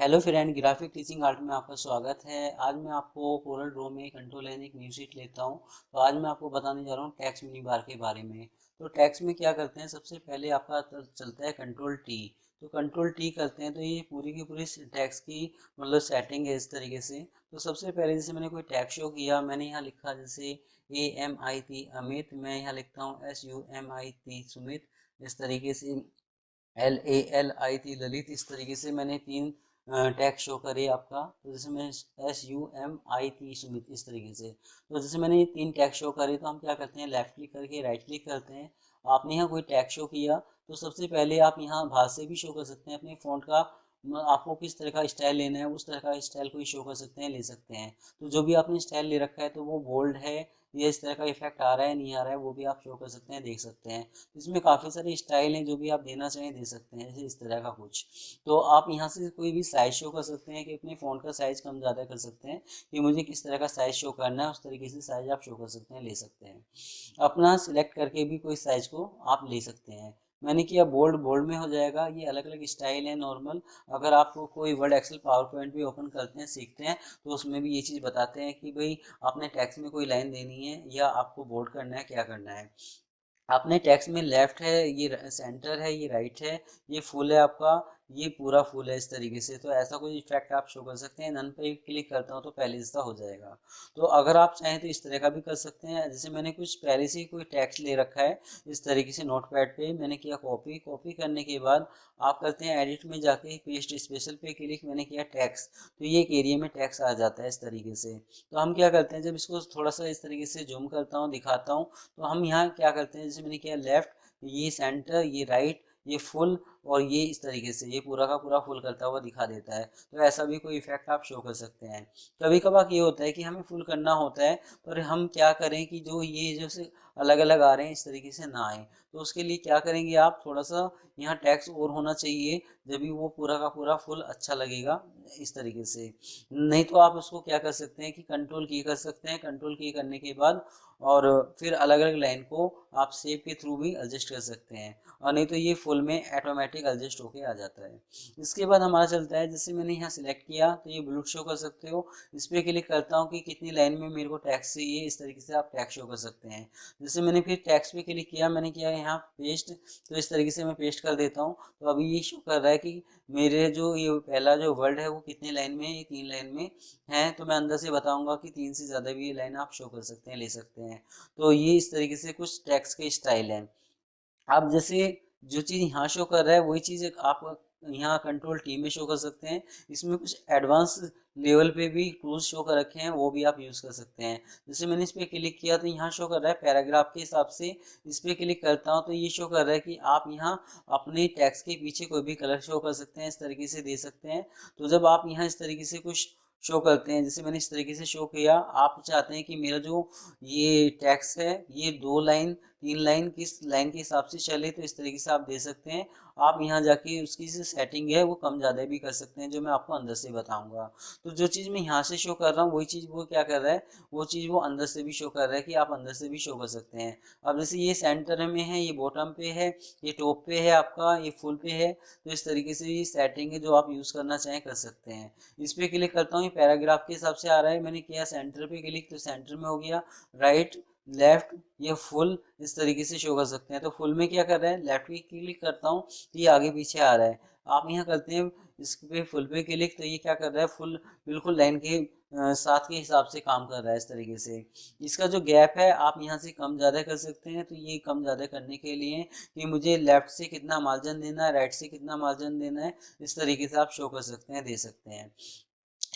Hello friend, graphic teaching art में आपका स्वागत है। आज मैं आपको कोरल ड्रॉ में कंट्रोल लाइन एक न्यू शीट लेता हूँ। तो आज मैं आपको बताने जा रहा हूँ टेक्स्ट मिनी बार के बारे में। तो टेक्स्ट में क्या करते हैं, सबसे पहले आपका चलता है कंट्रोल टी। तो कंट्रोल टी करते हैं तो ये पूरी की पूरी टेक्स्ट की मतलब सेटिंग है इस तरीके से। तो सबसे पहले जैसे मैंने कोई टेक्स्ट शो किया, मैंने यहाँ लिखा जैसे AMIT अमित, मैं यहाँ लिखता हूँ SUMIT सुमित, इस तरीके से LALIT ललित, इस तरीके से मैंने तीन टैग शो करे आपका। तो जैसे मैं SUMIT सुमित, इस तरीके से। तो जैसे मैंने ये तीन टैग शो करे तो हम क्या करते हैं, लेफ्ट क्लिक करके राइट क्लिक करते हैं। आपने यहाँ कोई टैग शो किया तो सबसे पहले आप यहाँ भाग से भी शो कर सकते हैं अपने फ़ॉन्ट का। आपको किस तरह का स्टाइल लेना है उस तरह का स्टाइल को ही शो कर सकते हैं, ले सकते हैं। तो जो भी आपने स्टाइल ले रखा है तो वो बोल्ड है, ये इस तरह का इफेक्ट आ रहा है नहीं आ रहा है, वो भी आप शो कर सकते हैं, देख सकते हैं। इसमें काफ़ी सारे स्टाइल हैं, जो भी आप देना चाहें दे सकते हैं, जैसे इस तरह का कुछ। तो आप यहाँ से कोई भी साइज शो कर सकते हैं कि अपने फ़ॉन्ट का साइज़ कम ज़्यादा कर सकते हैं कि मुझे किस तरह का साइज़ शो करना है, उस तरीके से साइज़ आप शो कर सकते हैं, ले सकते हैं। अपना सिलेक्ट करके भी कोई साइज़ को आप ले सकते हैं। मैंने किया बोल्ड, बोल्ड में हो जाएगा। ये अलग अलग स्टाइल है नॉर्मल। अगर आप कोई वर्ड एक्सेल पावर पॉइंट भी ओपन करते हैं, सीखते हैं, तो उसमें भी ये चीज़ बताते हैं कि भाई आपने टेक्स्ट में कोई लाइन देनी है या आपको बोल्ड करना है, क्या करना है। अपने टेक्स्ट में लेफ्ट है, ये सेंटर है, ये राइट है, ये फुल है आपका, ये पूरा फुल है, इस तरीके से। तो ऐसा कोई इफेक्ट आप शो कर सकते हैं। नन पे क्लिक करता हूँ तो पहले जैसा हो जाएगा। तो अगर आप चाहें तो इस तरह का भी कर सकते हैं। जैसे मैंने कुछ पहले से ही कोई टेक्स्ट ले रखा है, इस तरीके से नोटपैड पे मैंने किया कॉपी। कॉपी करने के बाद आप करते हैं एडिट में जाके पेस्ट स्पेशल पे क्लिक, मैंने किया टेक्स्ट। तो ये एक एरिया में टेक्स्ट आ जाता है इस तरीके से। तो हम क्या करते हैं, जब इसको थोड़ा सा इस तरीके से जूम करता हूँ, दिखाता हूँ, तो हम यहाँ क्या करते हैं, जैसे मैंने किया लेफ्ट, ये सेंटर, ये राइट, ये फुल, और ये इस तरीके से ये पूरा का पूरा फुल करता हुआ दिखा देता है। तो ऐसा भी कोई इफेक्ट आप शो कर सकते हैं। कभी कभार ये होता है कि हमें फुल करना होता है, पर हम क्या करें कि जो ये जैसे अलग अलग आ रहे हैं इस तरीके से ना आए। तो उसके लिए क्या करेंगे, आप थोड़ा सा यहाँ टैक्स और होना चाहिए, जब भी वो पूरा का पूरा फुल अच्छा लगेगा, इस तरीके से। नहीं तो आप उसको क्या कर सकते हैं कि कंट्रोल की कर सकते हैं। कंट्रोल की करने के बाद और फिर अलग अलग लाइन को आप सेव के थ्रू भी एडजस्ट कर सकते हैं, और नहीं तो ये फुल में ऑटोमेटिक एडजस्ट होके आ जाता है। इसके बाद हमारा चलता है, जैसे मैंने यहाँ सिलेक्ट किया तो ये ब्लू शो कर सकते हो। इस पर क्लिक करता हूँ कि कितनी लाइन में मेरे को टैक्स चाहिए, इस तरीके से आप टैक्स शो कर सकते हैं। जैसे मैंने फिर टैक्स पे क्लिक किया, मैंने किया यहाँ पेस्ट, तो इस तरीके से मैं पेस्ट कर देता हूँ। तो अभी ये शो कर रहा है कि मेरे जो ये पहला जो वर्ड है वो कितनी लाइन में है, ये 3 लाइन में है। तो मैं अंदर से बताऊंगा कि 3 से ज़्यादा भी ये लाइन आप शो कर सकते हैं, ले सकते हैं। तो ये इस तरीके से कुछ टेक्स्ट के स्टाइल हैं। आप जैसे जो चीज़ यहाँ शो कर रहा है वही चीज़ आप यहाँ कंट्रोल टी में शो कर सकते हैं। इसमें कुछ एडवांस लेवल पे भी टूल्स शो कर रखे हैं, वो भी आप यूज़ कर सकते हैं। जैसे मैंने इस पर क्लिक किया तो यहाँ शो कर रहा है पैराग्राफ के हिसाब से। इस पर क्लिक करता हूँ तो ये शो कर रहा है कि आप यहाँ अपने टेक्स्ट के पीछे कोई भी कलर शो कर सकते हैं, इस तरीके से दे सकते हैं। तो जब आप यहाँ इस तरीके से कुछ शो करते हैं, जैसे मैंने इस तरीके से शो किया, आप चाहते हैं कि मेरा जो ये टेक्स्ट है ये 2 लाइन 3 लाइन किस लाइन के हिसाब से चले, तो इस तरीके से आप दे सकते हैं। आप यहाँ जाके उसकी जो सेटिंग है वो कम ज़्यादा भी कर सकते हैं, जो मैं आपको अंदर से बताऊंगा। तो जो चीज़ मैं यहाँ से शो कर रहा हूँ वही चीज़ वो क्या कर रहा है, वो चीज़ वो अंदर से भी शो कर रहा है कि आप अंदर से भी शो कर सकते हैं। अब जैसे ये सेंटर में है, ये बॉटम पे है, ये टॉप पे है आपका, ये फुल पे है। तो इस तरीके से ये सेटिंग है जो आप यूज़ करना चाहें कर सकते हैं। इस पर क्लिक करता हूँ, ये पैराग्राफ के हिसाब से आ रहा है। मैंने किया सेंटर पे क्लिक तो सेंटर में हो गया। राइट, लेफ्ट, ये फुल, इस तरीके से शो कर सकते हैं। तो फुल में क्या कर रहा है, लेफ्ट पे क्लिक करता हूँ तो ये आगे पीछे आ रहा है। आप यहाँ करते हैं इस पे फुल पे क्लिक, तो ये क्या कर रहा है, फुल बिल्कुल लाइन के साथ के हिसाब से काम कर रहा है इस तरीके से। इसका जो गैप है आप यहाँ से कम ज़्यादा कर सकते हैं। तो ये कम ज़्यादा करने के लिए कि मुझे लेफ्ट से कितना मार्जिन देना है, राइट से कितना मार्जिन देना है, इस तरीके से आप शो कर सकते हैं, दे सकते हैं।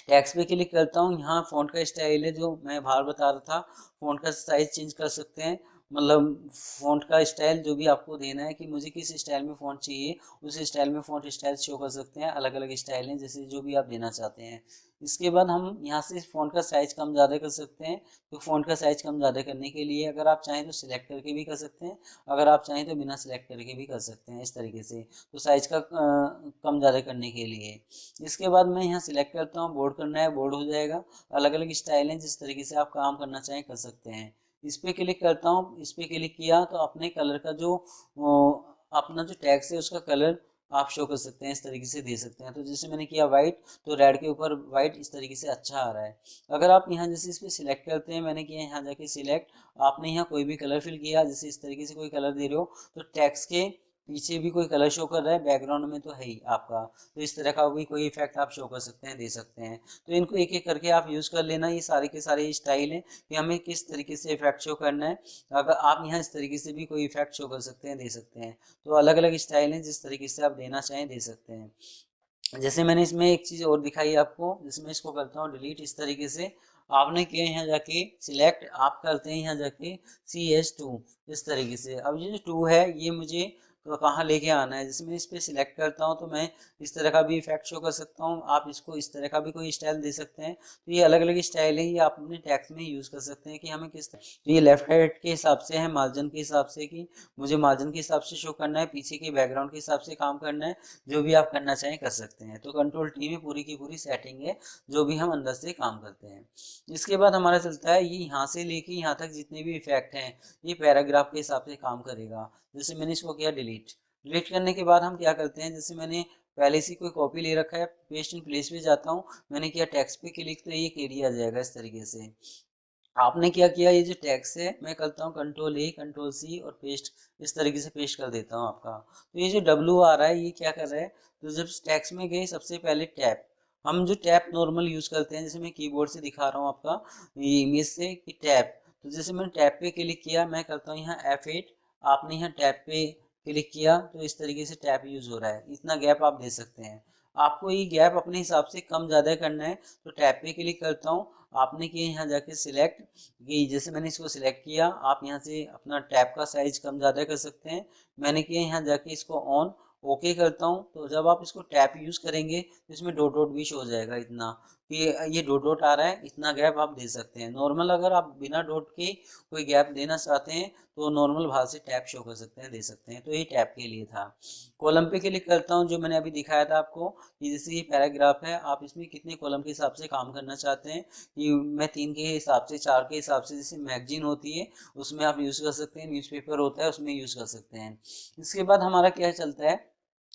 टेक्स्ट पे क्लिक करता हूँ, यहाँ फ़ॉन्ट का स्टाइल है जो मैं बाहर बता रहा था। फ़ॉन्ट का साइज चेंज कर सकते हैं, मतलब फ़ॉन्ट का स्टाइल जो भी आपको देना है कि मुझे किस स्टाइल में फ़ॉन्ट चाहिए, उस स्टाइल में फ़ॉन्ट स्टाइल शो कर सकते हैं। अलग अलग स्टाइल हैं, जैसे जो भी आप देना चाहते हैं। इसके बाद हम यहाँ से फ़ॉन्ट का साइज़ कम ज़्यादा कर सकते हैं। तो फ़ॉन्ट का साइज़ कम ज़्यादा करने के लिए अगर आप चाहें तो सिलेक्ट करके भी कर सकते हैं, अगर आप चाहें तो बिना सिलेक्ट करके भी कर सकते हैं, इस तरीके से। तो साइज़ का कम ज़्यादा करने के लिए इसके बाद मैं यहाँ सिलेक्ट करता हूँ, बोर्ड करना है बोर्ड हो जाएगा। अलग अलग स्टाइल हैं, जिस तरीके से आप काम करना चाहें कर सकते हैं। इस पे क्लिक करता हूँ, इस पे क्लिक किया तो अपने कलर का जो अपना जो टैक्स है उसका कलर आप शो कर सकते हैं, इस तरीके से दे सकते हैं। तो जैसे मैंने किया वाइट, तो रेड के ऊपर वाइट इस तरीके से अच्छा आ रहा है। अगर आप यहाँ जैसे इस पर सिलेक्ट करते हैं, मैंने किया यहाँ जाके सिलेक्ट, आपने यहाँ कोई भी कलर फिल किया, जैसे इस तरीके से कोई कलर दे रहे हो, तो टेक्स्ट के पीछे भी कोई कलर शो कर रहा है, बैकग्राउंड में तो है ही आपका, तो इस तरह का भी कोई इफेक्ट आप शो कर सकते हैं, दे सकते हैं। तो इनको एक एक करके आप यूज़ कर लेना। ये सारे के सारे स्टाइल हैं कि हमें किस तरीके से इफेक्ट शो करना है। अगर आप यहाँ इस तरीके से भी कोई इफेक्ट शो कर सकते हैं, दे सकते हैं। तो अलग अलग स्टाइल हैं, जिस तरीके से आप देना चाहें दे सकते हैं। जैसे मैंने इसमें एक चीज़ और दिखाई आपको, जिसमें इसको करता हूँ डिलीट, इस तरीके से आपने किया यहाँ जाके सिलेक्ट, आप करते हैं यहाँ जाके CS2, इस तरीके से। अब ये जो 2 है ये मुझे तो कहाँ लेके आना है, जैसे मैं इस पर सिलेक्ट करता हूँ तो मैं इस तरह का भी इफेक्ट शो कर सकता हूँ, आप इसको इस तरह का भी कोई स्टाइल दे सकते हैं। तो ये अलग अलग स्टाइल है, ये आप अपने टैक्स में यूज़ कर सकते हैं कि हमें किस तरह। तो ये लेफ्ट राइट के हिसाब से है, मार्जिन के हिसाब से कि मुझे मार्जिन के हिसाब से शो करना है, पीछे के बैकग्राउंड के हिसाब से काम करना है, जो भी आप करना चाहें कर सकते हैं। तो कंट्रोल T में पूरी की पूरी सेटिंग है, जो भी हम अंदर से काम करते हैं। इसके बाद हमारा चलता है, ये यहाँ से लेके यहाँ तक जितने भी इफेक्ट हैं, ये पैराग्राफ के हिसाब से काम करेगा। जैसे मैंने इसको किया डिलीट, डिलीट करने के बाद हम क्या करते हैं, जैसे मैंने पहले से कोई कॉपी ले रखा है, पेस्ट इन प्लेस पे जाता हूँ, मैंने किया टेक्स्ट पे क्लिक, तो ये एरिया आ जाएगा इस तरीके से। आपने क्या किया, ये जो टेक्स्ट है मैं करता हूँ कंट्रोल A कंट्रोल C और पेस्ट, इस तरीके से पेस्ट कर देता हूँ आपका। तो ये जो W आ रहा है ये क्या कर रहा है, तो जब टेक्स्ट में गए सबसे पहले टैप, हम जो टैप नॉर्मल यूज करते हैं, जैसे मैं कीबोर्ड से दिखा रहा हूँ आपका ये इमेज से कि टैप, तो जैसे मैंने टैप पे क्लिक किया, मैं करता हूँ यहाँ F8, आपने यहाँ टैप पे क्लिक किया, तो इस तरीके से टैप यूज हो रहा है, इतना गैप आप दे सकते हैं। आपको ये गैप अपने हिसाब से कम ज़्यादा करना है, तो टैप पे क्लिक करता हूँ, आपने किया यहाँ जाके सिलेक्ट, कि जैसे मैंने इसको सिलेक्ट किया, आप यहाँ से अपना टैब का साइज कम ज़्यादा कर सकते हैं। मैंने किया यहाँ जाके इसको ऑन, ओके करता हूँ, तो जब आप इसको टैप यूज़ करेंगे तो इसमें डॉट डॉट भी शो हो जाएगा, इतना कि ये डॉट डॉट आ रहा है, इतना गैप आप दे सकते हैं। नॉर्मल अगर आप बिना डॉट के कोई गैप देना चाहते हैं तो नॉर्मल भाग से टैप शो कर सकते हैं, दे सकते हैं। तो ये टैप के लिए था। कॉलम पे क्लिक करता हूँ, जो मैंने अभी दिखाया था आपको कि जैसे ये पैराग्राफ है, आप इसमें कितने कॉलम के हिसाब से काम करना चाहते हैं, कि मैं 3 के हिसाब से, 4 के हिसाब से, जैसे मैगजीन होती है उसमें आप यूज़ कर सकते हैं, न्यूज़पेपर होता है उसमें यूज़ कर सकते हैं। इसके बाद हमारा क्या चलता है,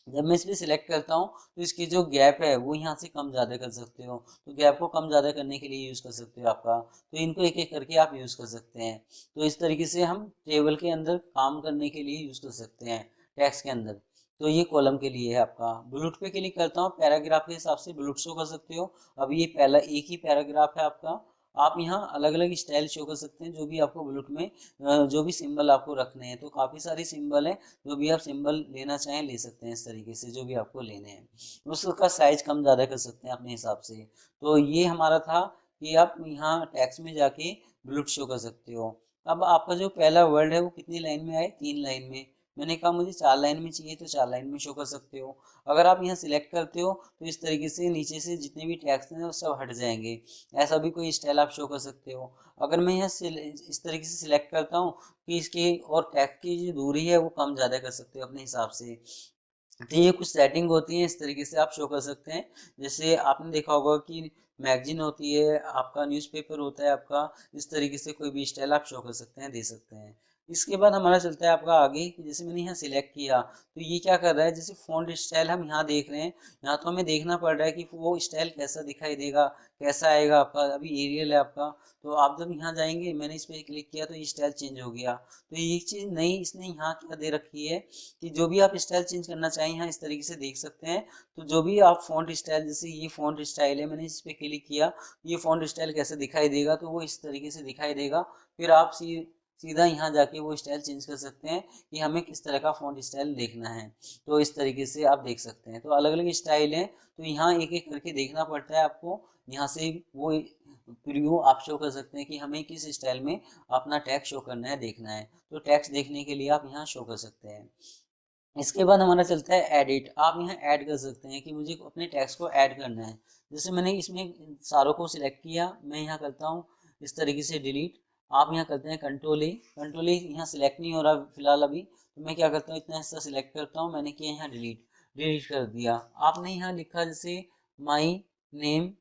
जब मैं इस पर सिलेक्ट करता हूँ तो इसकी जो गैप है वो यहाँ से कम ज़्यादा कर सकते हो, तो गैप को कम ज़्यादा करने के लिए यूज़ कर सकते हो आपका। तो इनको एक एक करके आप यूज़ कर सकते हैं। तो इस तरीके से हम टेबल के अंदर काम करने के लिए यूज़ कर सकते हैं, टेक्स्ट के अंदर। तो ये कॉलम के लिए है आपका। बुलेट पे क्लिक करता हूँ, पैराग्राफ के हिसाब से बुलेट शो कर सकते हो। अब ये पहला एक ही पैराग्राफ है आपका, आप यहाँ अलग अलग स्टाइल शो कर सकते हैं, जो भी आपको बुलेट में जो भी सिंबल आपको रखने हैं, तो काफ़ी सारे सिंबल हैं, जो भी आप सिंबल लेना चाहें ले सकते हैं, इस तरीके से जो भी आपको लेने हैं। उसका साइज कम ज़्यादा कर सकते हैं अपने हिसाब से। तो ये हमारा था कि आप यहाँ टेक्स्ट में जाके बुलेट शो कर सकते हो। अब आपका जो पहला वर्ड है वो कितनी लाइन में आए, 3 लाइन में। मैंने कहा मुझे 4 लाइन में चाहिए, तो 4 लाइन में शो कर सकते हो। अगर आप यहाँ सिलेक्ट करते हो तो इस तरीके से नीचे से जितने भी टेक्स्ट हैं वो सब हट जाएंगे। ऐसा भी कोई स्टाइल आप शो कर सकते हो। अगर मैं यहाँ इस तरीके से सिलेक्ट करता हूँ कि इसकी और टैग की जो दूरी है वो कम ज़्यादा कर सकते हो अपने हिसाब से। तो ये कुछ सेटिंग होती है, इस तरीके से आप शो कर सकते हैं। जैसे आपने देखा होगा कि मैगजीन होती है आपका, न्यूज़पेपर होता है आपका, इस तरीके से कोई भी स्टाइल आप शो कर सकते हैं, दे सकते हैं। इसके बाद हमारा चलता है आपका आगे, कि जैसे मैंने यहाँ सिलेक्ट किया तो ये क्या कर रहा है, जैसे फ़ॉन्ट स्टाइल हम यहाँ देख रहे हैं, यहाँ तो हमें देखना पड़ रहा है कि वो स्टाइल कैसा दिखाई देगा, कैसा आएगा आपका। अभी एरियल है आपका, तो आप जब यहाँ जाएंगे, मैंने इस पर क्लिक किया तो ये स्टाइल चेंज हो गया। तो ये चीज़ नई इसने यहाँ क्या दे रखी है, कि जो भी आप स्टाइल चेंज करना चाहें यहाँ इस तरीके से देख सकते हैं। तो जो भी आप फ़ॉन्ट स्टाइल, जैसे ये फ़ॉन्ट स्टाइल है, मैंने इस पर क्लिक किया, ये फ़ॉन्ट स्टाइल कैसे दिखाई देगा, तो वो इस तरीके से दिखाई देगा। फिर आप सीधा यहाँ जाके वो स्टाइल चेंज कर सकते हैं कि हमें किस तरह का फ़ॉन्ट स्टाइल देखना है। तो इस तरीके से आप देख सकते हैं। तो अलग अलग स्टाइल हैं, तो यहाँ एक एक करके देखना पड़ता है आपको। यहाँ से वो प्रीव्यू आप शो कर सकते हैं कि हमें किस स्टाइल में अपना टैक्स शो करना है, देखना है। तो टैक्स देखने के लिए आप यहाँ शो कर सकते हैं। इसके बाद हमारा चलता है एडिट। आप यहाँ ऐड कर सकते हैं कि मुझे अपने टेक्स्ट को ऐड करना है। जैसे मैंने इसमें सारों को सिलेक्ट किया, मैं यहाँ करता हूँ इस तरीके से डिलीट। आप यहाँ करते हैं कंट्रोल A, कंट्रोल A यहाँ सिलेक्ट नहीं हो रहा फिलहाल अभी, तो मैं क्या करता हूँ, इतना हिस्सा सिलेक्ट करता हूँ, मैंने किया यहाँ डिलीट, डिलीट कर दिया। आपने यहाँ लिखा जैसे my name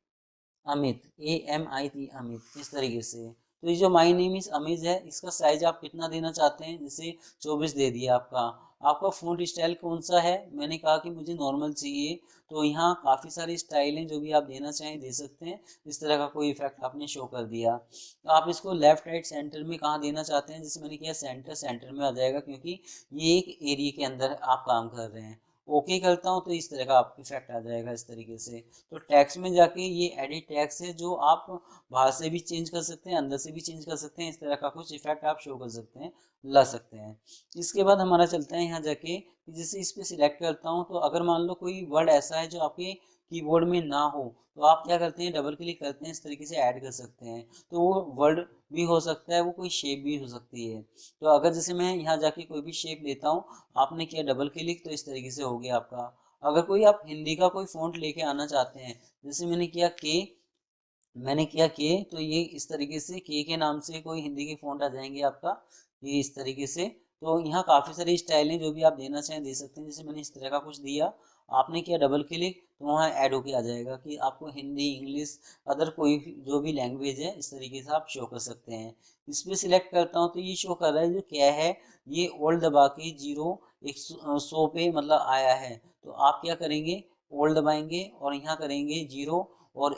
Amit, AMIT Amit, इस तरीके से। तो ये जो माई नेम इज अमित है, इसका साइज आप कितना देना चाहते हैं, जैसे 24 दे दिया आपका। आपका फ़ॉन्ट स्टाइल कौन सा है, मैंने कहा कि मुझे नॉर्मल चाहिए। तो यहाँ काफ़ी सारे स्टाइल हैं जो भी आप देना चाहें दे सकते हैं। इस तरह का कोई इफेक्ट आपने शो कर दिया। तो आप इसको लेफ्ट राइट सेंटर में कहाँ देना चाहते हैं, जैसे मैंने किया सेंटर, सेंटर में आ जाएगा क्योंकि ये एक एरिया के अंदर आप काम कर रहे हैं। ओके करता हूँ तो इस तरह का आपको इफेक्ट आ जाएगा इस तरीके से। तो टैक्स में जाके ये एडिट टैक्स है जो आप बाहर से भी चेंज कर सकते हैं, अंदर से भी चेंज कर सकते हैं। इस तरह का कुछ इफेक्ट आप शो कर सकते हैं, ला सकते हैं। इसके बाद हमारा चलता है यहाँ जाके, जैसे इस पे सिलेक्ट करता हूँ तो अगर मान लो कोई वर्ड ऐसा है जो आपके कीबोर्ड में ना हो, तो आप क्या करते हैं, डबल क्लिक करते हैं, इस तरीके से ऐड कर सकते हैं। तो वो वर्ड भी हो सकता है, वो कोई शेप भी हो सकती है। तो अगर जैसे मैं यहाँ जाके कोई भी शेप लेता हूँ, आपने किया डबल क्लिक तो इस तरीके से हो गया आपका। अगर कोई आप हिंदी का कोई फ़ॉन्ट लेके आना चाहते हैं, जैसे मैंने किया के, तो ये इस तरीके से के नाम से कोई हिंदी के फ़ॉन्ट आ जाएंगे आपका, ये इस तरीके से। तो यहाँ काफ़ी सारी स्टाइल हैं जो भी आप देना चाहें दे सकते हैं। जैसे मैंने इस तरह का कुछ दिया, आपने किया डबल क्लिक तो वहाँ ऐड होके आ जाएगा कि आपको हिंदी, इंग्लिश, अदर कोई जो भी लैंग्वेज है इस तरीके से आप शो कर सकते हैं। इस पर सिलेक्ट करता हूँ तो ये शो कर रहा है जो क्या है, ये ओल्ड दबा के 0 100 पे मतलब आया है। तो आप क्या करेंगे, ओल्ड दबाएंगे और यहाँ करेंगे 0 और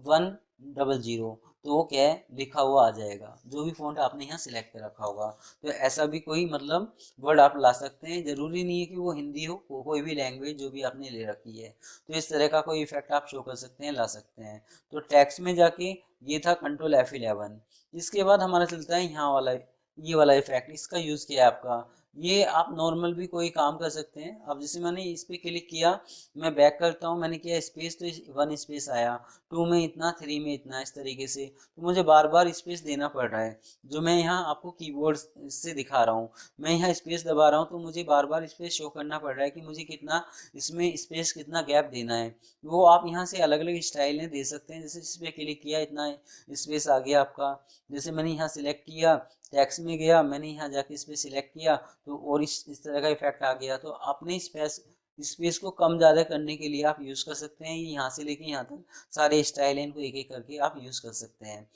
100, तो वो क्या है, लिखा हुआ आ जाएगा जो भी फ़ॉन्ट आपने यहाँ सिलेक्ट कर रखा होगा। तो ऐसा भी कोई मतलब वर्ड आप ला सकते हैं, ज़रूरी नहीं है कि वो हिंदी हो, कोई भी लैंग्वेज जो भी आपने ले रखी है। तो इस तरह का कोई इफेक्ट आप शो कर सकते हैं, ला सकते हैं। तो टेक्स्ट में जाके ये था कंट्रोल F11। इसके बाद हमारा चलता है यहाँ वाला, ये वाला इफेक्ट, इसका यूज़ किया है आपका। ये आप नॉर्मल भी कोई काम कर सकते हैं। अब जैसे मैंने इस पर क्लिक किया, मैं बैक करता हूँ, मैंने किया स्पेस तो 1 स्पेस आया, 2 में इतना, 3 में इतना, इस तरीके से। तो मुझे बार बार स्पेस देना पड़ रहा है, जो मैं यहाँ आपको कीबोर्ड से दिखा रहा हूँ। मैं यहाँ स्पेस दबा रहा हूँ तो मुझे बार बार स्पेस शो करना पड़ रहा है कि मुझे कितना इसमें स्पेस, कितना गैप देना है। वो आप यहाँ से अलग अलग स्टाइलें दे सकते हैं। जैसे इस पर क्लिक किया, इतना स्पेस आ गया आपका। जैसे मैंने यहाँ सिलेक्ट किया, टेक्स्ट में गया, मैंने यहाँ जाके इस पर सिलेक्ट किया तो और इस तरह का इफेक्ट आ गया। तो अपने स्पेस को कम ज़्यादा करने के लिए आप यूज़ कर सकते हैं। यहाँ से लेके यहाँ तक सारे स्टाइल हैं, इनको एक एक करके आप यूज़ कर सकते हैं।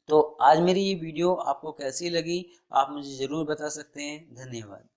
तो आज मेरी ये वीडियो आपको कैसी लगी, आप मुझे ज़रूर बता सकते हैं। धन्यवाद।